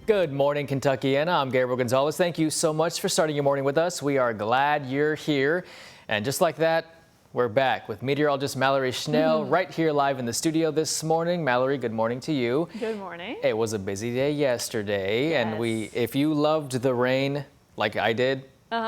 Good morning, Kentuckiana. I'm Gabriel Gonzalez. Thank you so much for starting your morning with us. We are glad you're here. And just like that, we're back with meteorologist Mallory Schnell right here live in the studio this morning. Mallory, good morning to you. Good morning. It was a busy day yesterday, and if you loved the rain like I did,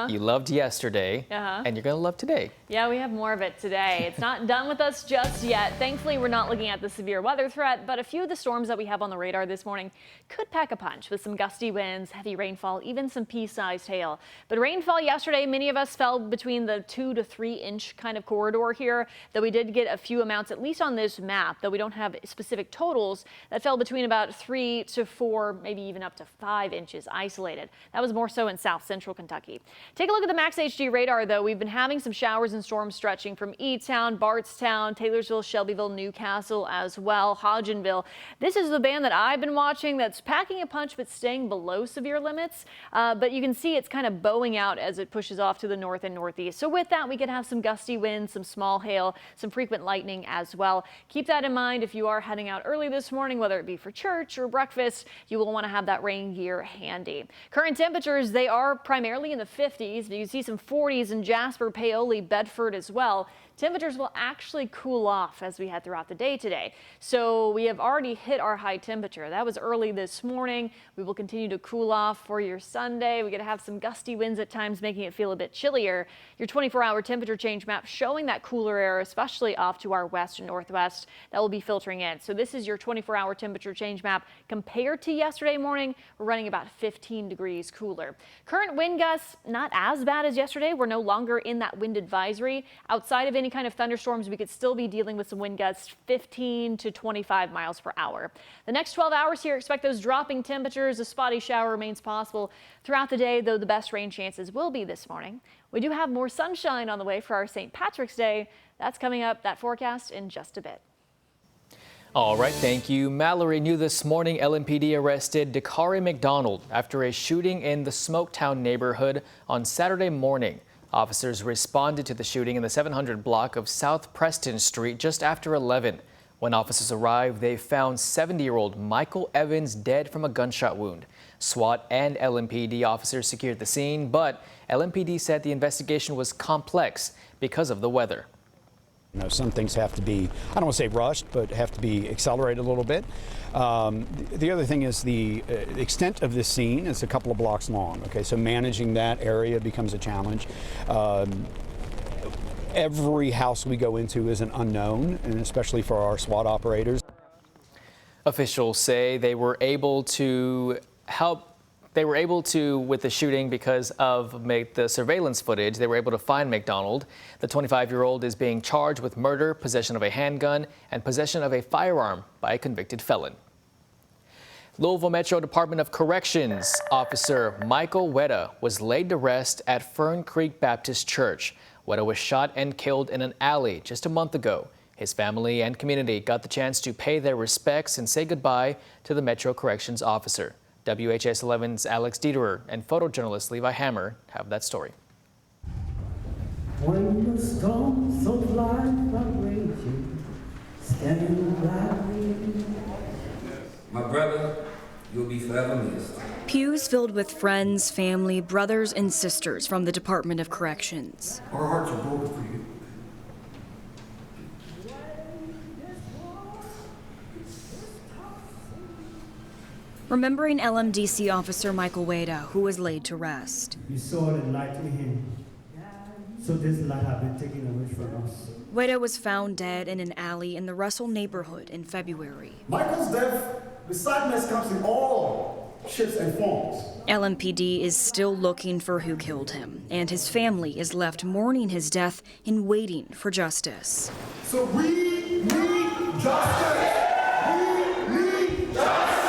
you loved yesterday, and you're going to love today. Yeah, we have more of it today. It's not done with us just yet. Thankfully, we're not looking at the severe weather threat, but a few of the storms that we have on the radar this morning could pack a punch with some gusty winds, heavy rainfall, even some pea-sized hail. But rainfall yesterday, many of us fell between the 2 to 3 inch kind of corridor here, though we did get a few amounts, at least on this map, though we don't have specific totals, that fell between about 3 to 4, maybe even up to 5 inches isolated. That was more so in south central Kentucky. Take a look at the Max HG radar, though. We've been having some showers and storms stretching from E-Town, Bartstown, Taylorsville, Shelbyville, Newcastle as well, Hodgenville. This is the band that I've been watching that's packing a punch but staying below severe limits. But you can see it's kind of bowing out as it pushes off to the north and northeast. So with that, we could have some gusty winds, some small hail, some frequent lightning as well. Keep that in mind if you are heading out early this morning, whether it be for church or breakfast. You will want to have that rain gear handy. Current temperatures, they are primarily in the 50s. You see some 40s in Jasper, Paoli, Bedford as well. Temperatures will actually cool off as we head throughout the day today. So we have already hit our high temperature. That was early this morning. We will continue to cool off for your Sunday. We're going to have some gusty winds at times, making it feel a bit chillier. Your 24-hour temperature change map showing that cooler air, especially off to our west and northwest, that will be filtering in. So this is your 24-hour temperature change map. Compared to yesterday morning, we're running about 15 degrees cooler. Current wind gusts, not as bad as yesterday. We're no longer in that wind advisory. Outside of any kind of thunderstorms, we could still be dealing with some wind gusts 15 to 25 miles per hour. The next 12 hours here, expect those dropping temperatures. A spotty shower remains possible throughout the day, though the best rain chances will be this morning. We do have more sunshine on the way for our St. Patrick's Day. That's coming up, that forecast, in just a bit. All right, thank you, Mallory. New this morning, LMPD arrested Dakari McDonald after a shooting in the Smoketown neighborhood on Saturday morning. Officers responded to the shooting in the 700 block of South Preston Street just after 11. When officers arrived, they found 70-year-old Michael Evans dead from a gunshot wound. SWAT and LMPD officers secured the scene, but LMPD said the investigation was complex because of the weather. You know, some things have to be, I don't want to say rushed, but have to be accelerated a little bit. The other thing is the extent of this scene is a couple of blocks long. Okay, so managing that area becomes a challenge. Every house we go into is an unknown, and especially for our SWAT operators. Officials say they were able to with the shooting because of the surveillance footage. They were able to find McDonald. The 25-year-old is being charged with murder, possession of a handgun, and possession of a firearm by a convicted felon. Louisville Metro Department of Corrections officer Michael Weta was laid to rest at Fern Creek Baptist Church. Weta was shot and killed in an alley just a month ago. His family and community got the chance to pay their respects and say goodbye to the Metro Corrections officer. WHAS11's Alex Dieterer and photojournalist Levi Hammer have that story. When the storms of life are raging, stand by me. My brother, you'll be forever missed. Pews filled with friends, family, brothers, and sisters from the Department of Corrections. Our hearts are broken for you. Remembering LMDC officer Michael Weta, who was laid to rest. You saw the light in him, so this light has been taken away from us. Weta was found dead in an alley in the Russell neighborhood in February. Michael's death, the sadness comes in all shapes and forms. LMPD is still looking for who killed him, and his family is left mourning his death and waiting for justice. So we need justice! We need justice!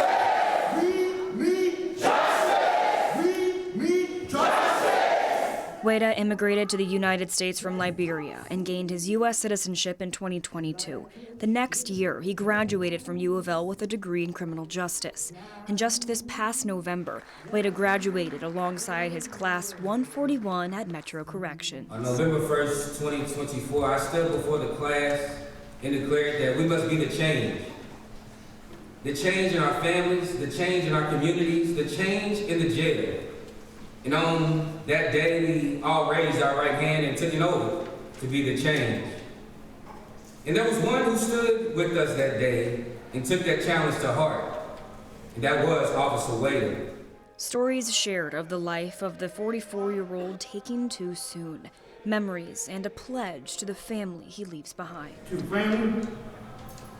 Weta immigrated to the United States from Liberia and gained his U.S. citizenship in 2022. The next year, he graduated from U of L with a degree in criminal justice. And just this past November, Weta graduated alongside his class 141 at Metro Corrections. On November 1st, 2024, I stood before the class and declared that we must be the change the change in our families, the change in our communities, the change in the jail. And on that day, we all raised our right hand and took an oath to be the change. And there was one who stood with us that day and took that challenge to heart, and that was Officer Wade. Stories shared of the life of the 44-year-old taking too soon, memories and a pledge to the family he leaves behind. To the family,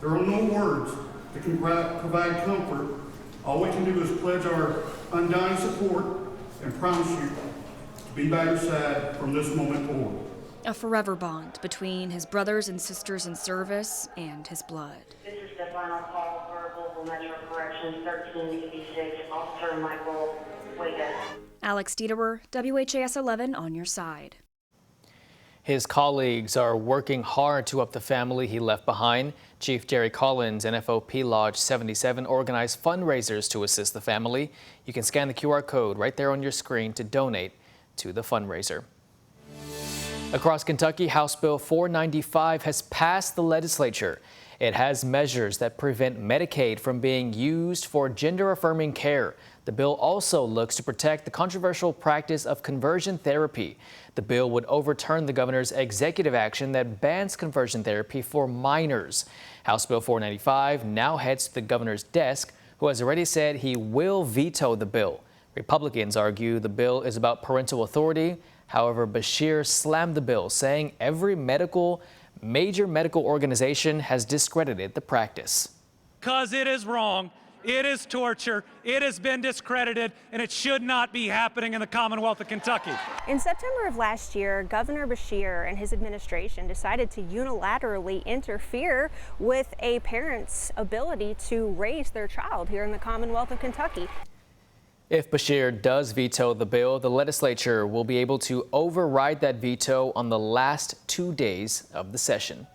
there are no words that can provide comfort. All we can do is pledge our undying support and promise you to be by your side from this moment forward. A forever bond between his brothers and sisters in service and his blood. This is the final call for Global Metro Corrections 1386, Officer Michael Wiggins. Alex Dieterer, WHAS11 on your side. His colleagues are working hard to help the family he left behind. Chief Jerry Collins and FOP Lodge 77 organized fundraisers to assist the family. You can scan the QR code right there on your screen to donate to the fundraiser. Across Kentucky, House Bill 495 has passed the legislature. It has measures that prevent Medicaid from being used for gender-affirming care. The bill also looks to protect the controversial practice of conversion therapy. The bill would overturn the governor's executive action that bans conversion therapy for minors. House Bill 495 now heads to the governor's desk, who has already said he will veto the bill. Republicans argue the bill is about parental authority. However, Beshear slammed the bill, saying every major medical organization has discredited the practice. Because it is wrong, it is torture, it has been discredited, and it should not be happening in the Commonwealth of Kentucky. In September of last year, Governor Beshear and his administration decided to unilaterally interfere with a parent's ability to raise their child here in the Commonwealth of Kentucky. If Beshear does veto the bill, the legislature will be able to override that veto on the last 2 days of the session.